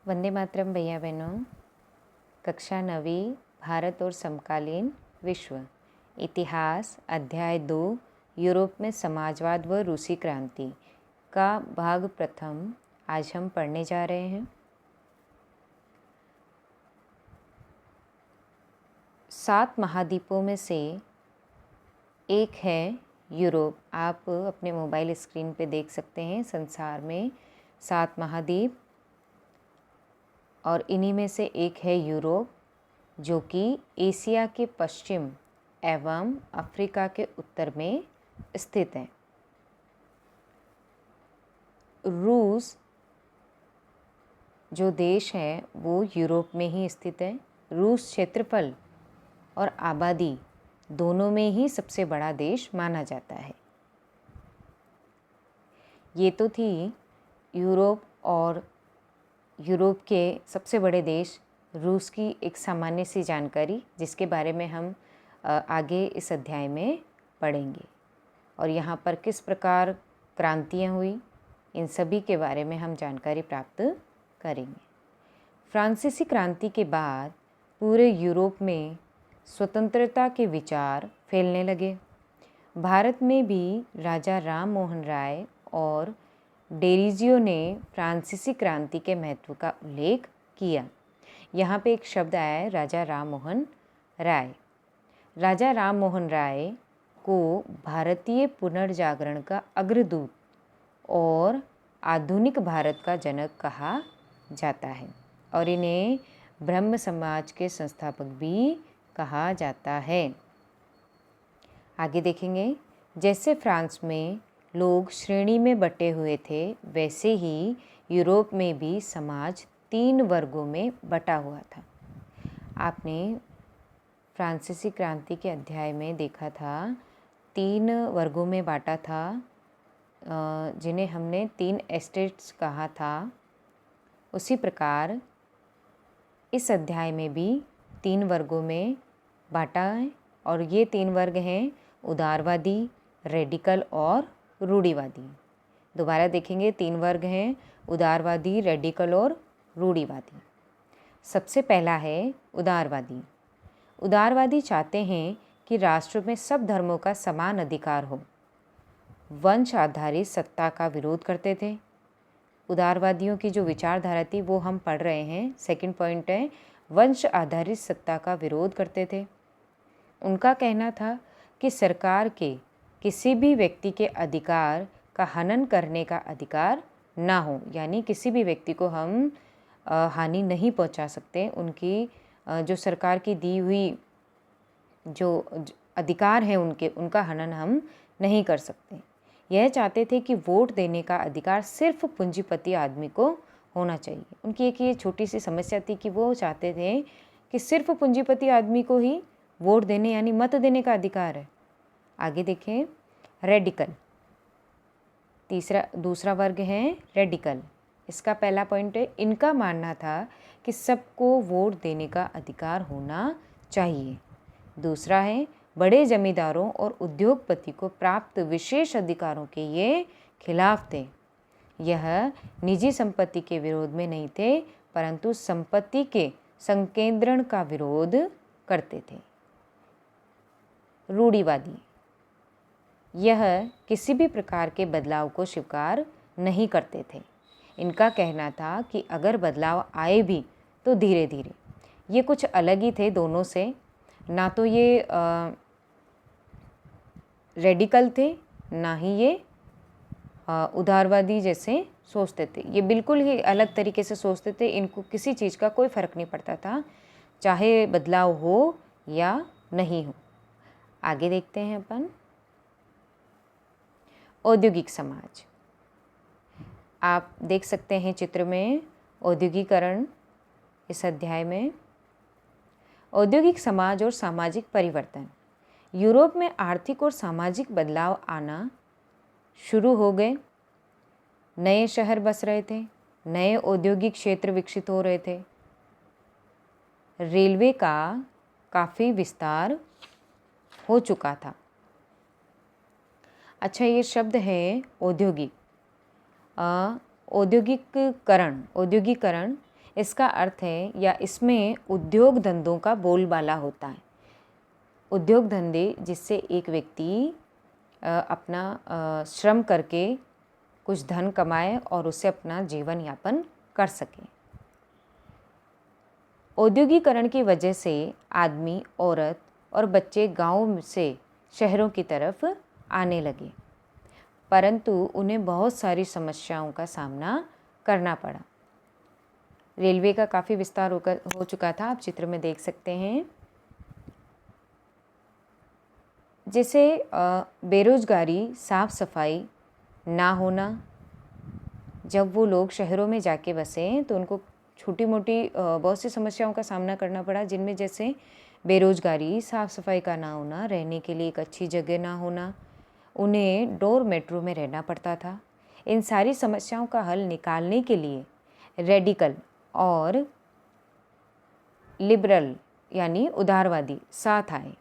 वंदे मातरम भैया बहनों। कक्षा 9वीं भारत और समकालीन विश्व इतिहास अध्याय 2 यूरोप में समाजवाद व रूसी क्रांति का भाग प्रथम आज हम पढ़ने जा रहे हैं। 7 महाद्वीपों में से एक है यूरोप। आप अपने मोबाइल स्क्रीन पे देख सकते हैं संसार में 7 महाद्वीप और इन्हीं में से एक है यूरोप, जो कि एशिया के पश्चिम एवं अफ्रीका के उत्तर में स्थित है। रूस जो देश है वो यूरोप में ही स्थित है। रूस क्षेत्रफल और आबादी दोनों में ही सबसे बड़ा देश माना जाता है। ये तो थी यूरोप और यूरोप के सबसे बड़े देश रूस की एक सामान्य सी जानकारी, जिसके बारे में हम आगे इस अध्याय में पढ़ेंगे और यहाँ पर किस प्रकार क्रांतियाँ हुई, इन सभी के बारे में हम जानकारी प्राप्त करेंगे। फ्रांसीसी क्रांति के बाद पूरे यूरोप में स्वतंत्रता के विचार फैलने लगे। भारत में भी राजा राम मोहन राय और डेरिजियो ने फ्रांसीसी क्रांति के महत्व का उल्लेख किया। यहाँ पे एक शब्द आया है, राजा राम मोहन राय। राजा राम मोहन राय को भारतीय पुनर्जागरण का अग्रदूत और आधुनिक भारत का जनक कहा जाता है और इन्हें ब्रह्म समाज के संस्थापक भी कहा जाता है। आगे देखेंगे, जैसे फ्रांस में लोग श्रेणी में बटे हुए थे, वैसे ही यूरोप में भी समाज 3 वर्गों में बटा हुआ था। आपने फ्रांसीसी क्रांति के अध्याय में देखा था 3 वर्गों में बांटा था, जिन्हें हमने 3 एस्टेट्स कहा था। उसी प्रकार इस अध्याय में भी 3 वर्गों में बांटा है और ये 3 वर्ग हैं उदारवादी, रेडिकल और रूढ़िवादी। दोबारा देखेंगे, 3 वर्ग हैं उदारवादी, रेडिकल और रूढ़िवादी। सबसे पहला है उदारवादी। उदारवादी चाहते हैं कि राष्ट्र में सब धर्मों का समान अधिकार हो। वंश आधारित सत्ता का विरोध करते थे। उदारवादियों की जो विचारधारा थी वो हम पढ़ रहे हैं। सेकंड पॉइंट है, वंश आधारित सत्ता का विरोध करते थे। उनका कहना था कि सरकार के किसी भी व्यक्ति के अधिकार का हनन करने का अधिकार ना हो, यानी किसी भी व्यक्ति को हम हानि नहीं पहुंचा सकते। उनकी जो सरकार की दी हुई जो अधिकार है उनका हनन हम नहीं कर सकते। यह चाहते थे कि वोट देने का अधिकार सिर्फ पूंजीपति आदमी को होना चाहिए। उनकी एक ये छोटी सी समस्या थी कि वो चाहते थे कि सिर्फ पूंजीपति आदमी को ही वोट देने यानी मत देने का अधिकार है। आगे देखें, रेडिकल दूसरा वर्ग है रेडिकल। इसका पहला पॉइंट है, इनका मानना था कि सबको वोट देने का अधिकार होना चाहिए। दूसरा है, बड़े जमींदारों और उद्योगपति को प्राप्त विशेष अधिकारों के ये खिलाफ थे। यह निजी संपत्ति के विरोध में नहीं थे, परंतु संपत्ति के संकेंद्रण का विरोध करते थे। रूढ़िवादी, यह किसी भी प्रकार के बदलाव को स्वीकार नहीं करते थे। इनका कहना था कि अगर बदलाव आए भी तो धीरे धीरे। ये कुछ अलग ही थे दोनों से, ना तो ये रेडिकल थे ना ही ये उदारवादी जैसे सोचते थे। ये बिल्कुल ही अलग तरीके से सोचते थे। इनको किसी चीज़ का कोई फ़र्क नहीं पड़ता था, चाहे बदलाव हो या नहीं हो। आगे देखते हैं अपन, औद्योगिक समाज। आप देख सकते हैं चित्र में औद्योगिकरण इस अध्याय में। औद्योगिक समाज और सामाजिक परिवर्तन। यूरोप में आर्थिक और सामाजिक बदलाव आना शुरू हो गए। नए शहर बस रहे थे, नए औद्योगिक क्षेत्र विकसित हो रहे थे। रेलवे का काफ़ी विस्तार हो चुका था। अच्छा, ये शब्द है औद्योगिक। औद्योगिकरण इसका अर्थ है या इसमें उद्योग धंधों का बोलबाला होता है। उद्योग धंधे जिससे एक व्यक्ति अपना श्रम करके कुछ धन कमाए और उससे अपना जीवन यापन कर सके। औद्योगिकरण की वजह से आदमी, औरत और बच्चे गांवों से शहरों की तरफ आने लगे, परंतु उन्हें बहुत सारी समस्याओं का सामना करना पड़ा। रेलवे का काफ़ी विस्तार हो चुका था, आप चित्र में देख सकते हैं। जैसे बेरोजगारी, साफ सफाई ना होना। जब वो लोग शहरों में जाके बसे तो उनको छोटी मोटी बहुत सी समस्याओं का सामना करना पड़ा, जिनमें जैसे बेरोजगारी, साफ सफाई का ना होना, रहने के लिए एक अच्छी जगह ना होना, उन्हें डोरमेट्रो में रहना पड़ता था। इन सारी समस्याओं का हल निकालने के लिए रेडिकल और लिबरल यानी उदारवादी साथ आए।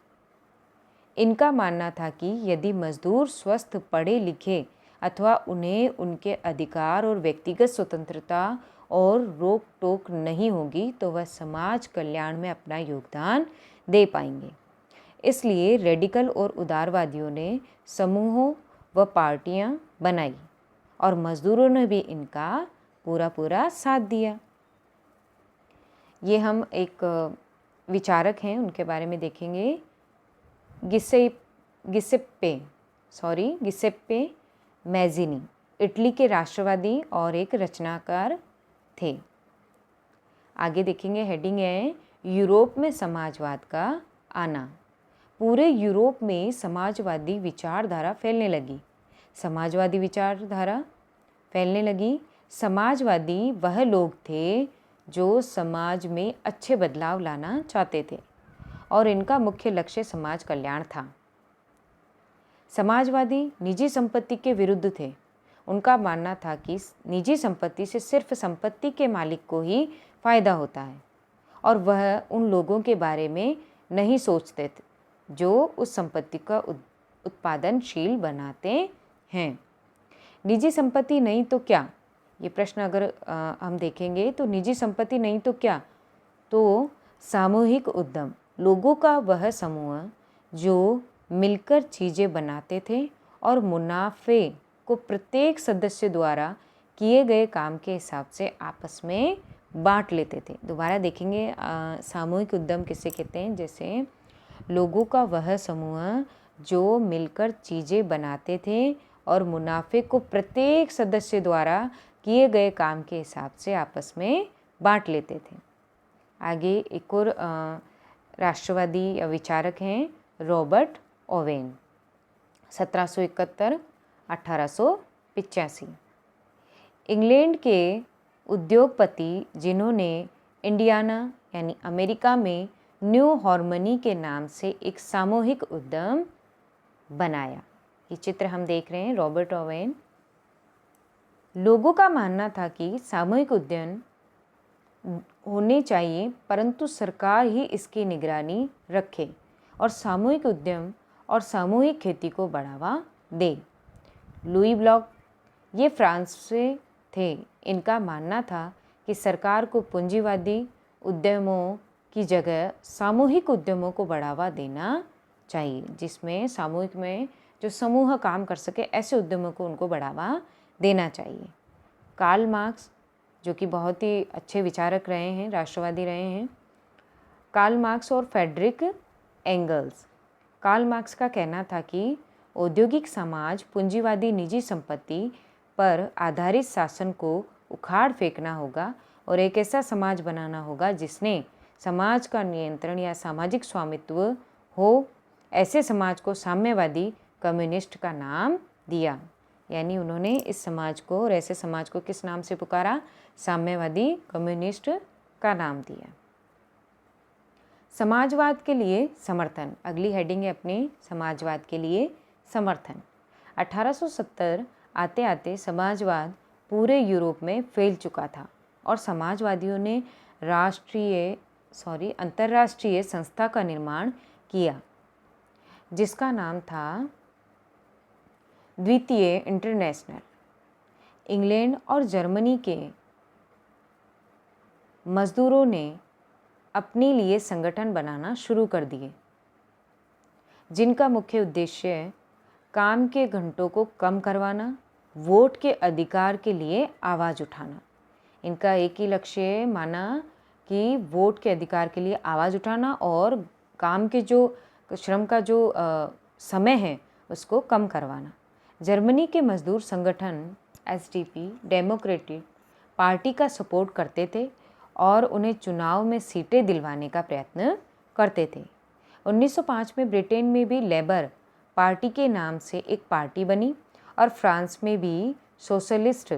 इनका मानना था कि यदि मजदूर स्वस्थ, पढ़े लिखे अथवा उन्हें उनके अधिकार और व्यक्तिगत स्वतंत्रता और रोक टोक नहीं होगी तो वह समाज कल्याण में अपना योगदान दे पाएंगे। इसलिए रेडिकल और उदारवादियों ने समूहों व पार्टियां बनाई और मजदूरों ने भी इनका पूरा साथ दिया। ये हम एक विचारक हैं, उनके बारे में देखेंगे। गिसेप्पे मैज़िनी इटली के राष्ट्रवादी और एक रचनाकार थे। आगे देखेंगे, हेडिंग है यूरोप में समाजवाद का आना। पूरे यूरोप में समाजवादी विचारधारा फैलने लगी। समाजवादी विचारधारा फैलने लगी। समाजवादी वह लोग थे जो समाज में अच्छे बदलाव लाना चाहते थे और इनका मुख्य लक्ष्य समाज कल्याण था। समाजवादी निजी संपत्ति के विरुद्ध थे। उनका मानना था कि निजी संपत्ति से सिर्फ संपत्ति के मालिक को ही फायदा होता है और वह उन लोगों के बारे में नहीं सोचते थे जो उस संपत्ति का उत्पादनशील बनाते हैं। निजी संपत्ति नहीं तो क्या, ये प्रश्न अगर हम देखेंगे तो निजी संपत्ति नहीं तो क्या, तो सामूहिक उद्यम, लोगों का वह समूह जो मिलकर चीज़ें बनाते थे और मुनाफे को प्रत्येक सदस्य द्वारा किए गए काम के हिसाब से आपस में बांट लेते थे। दोबारा देखेंगे, सामूहिक उद्यम किसे कहते हैं? जैसे लोगों का वह समूह जो मिलकर चीज़ें बनाते थे और मुनाफे को प्रत्येक सदस्य द्वारा किए गए काम के हिसाब से आपस में बांट लेते थे। आगे एक और राष्ट्रवादी विचारक हैं, रॉबर्ट ओवेन, 1771-1885। इंग्लैंड के उद्योगपति जिन्होंने इंडियाना यानी अमेरिका में न्यू हार्मनी के नाम से एक सामूहिक उद्यम बनाया। ये चित्र हम देख रहे हैं, रॉबर्ट ओवेन। लोगों का मानना था कि सामूहिक उद्यम होने चाहिए परंतु सरकार ही इसकी निगरानी रखे और सामूहिक उद्यम और सामूहिक खेती को बढ़ावा दे। लुई ब्लॉक, ये फ्रांस से थे। इनका मानना था कि सरकार को पूंजीवादी उद्यमों की जगह सामूहिक उद्यमों को बढ़ावा देना चाहिए, जिसमें सामूहिक में जो समूह काम कर सके ऐसे उद्यमों को उनको बढ़ावा देना चाहिए। कार्ल मार्क्स, जो कि बहुत ही अच्छे विचारक रहे हैं, राष्ट्रवादी रहे हैं, कार्ल मार्क्स और फ्रेडरिक एंगल्स। कार्ल मार्क्स का कहना था कि औद्योगिक समाज पूंजीवादी निजी संपत्ति पर आधारित शासन को उखाड़ फेंकना होगा और एक ऐसा समाज बनाना होगा जिसने समाज का नियंत्रण या सामाजिक स्वामित्व हो। ऐसे समाज को साम्यवादी कम्युनिस्ट का नाम दिया। यानी उन्होंने इस समाज को और ऐसे समाज को किस नाम से पुकारा? साम्यवादी कम्युनिस्ट का नाम दिया। समाजवाद के लिए समर्थन, अगली हेडिंग है अपनी, समाजवाद के लिए समर्थन। 1870 आते आते समाजवाद पूरे यूरोप में फैल चुका था और समाजवादियों ने अंतर्राष्ट्रीय संस्था का निर्माण किया जिसका नाम था द्वितीय इंटरनेशनल। इंग्लैंड और जर्मनी के मज़दूरों ने अपने लिए संगठन बनाना शुरू कर दिए, जिनका मुख्य उद्देश्य काम के घंटों को कम करवाना, वोट के अधिकार के लिए आवाज़ उठाना। इनका एक ही लक्ष्य माना कि वोट के अधिकार के लिए आवाज़ उठाना और काम के जो श्रम का जो समय है उसको कम करवाना। जर्मनी के मजदूर संगठन SDP डेमोक्रेटिक पार्टी का सपोर्ट करते थे और उन्हें चुनाव में सीटें दिलवाने का प्रयत्न करते थे। 1905 में ब्रिटेन में भी लेबर पार्टी के नाम से एक पार्टी बनी और फ्रांस में भी सोशलिस्ट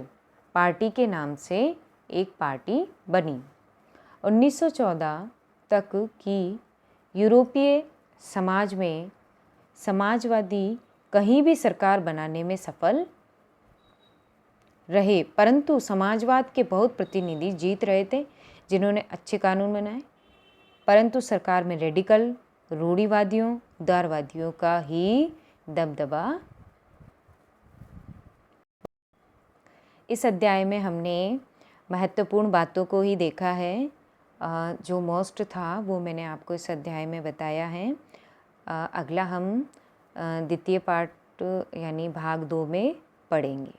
पार्टी के नाम से एक पार्टी बनी। 1914 तक की यूरोपीय समाज में समाजवादी कहीं भी सरकार बनाने में सफल रहे, परंतु समाजवाद के बहुत प्रतिनिधि जीत रहे थे जिन्होंने अच्छे कानून बनाए, परंतु सरकार में रेडिकल रूढ़िवादियों उदारवादियों का ही दबदबा। इस अध्याय में हमने महत्वपूर्ण बातों को ही देखा है। जो मोस्ट था वो मैंने आपको इस अध्याय में बताया है। अगला हम द्वितीय पार्ट यानी भाग 2 में पढ़ेंगे।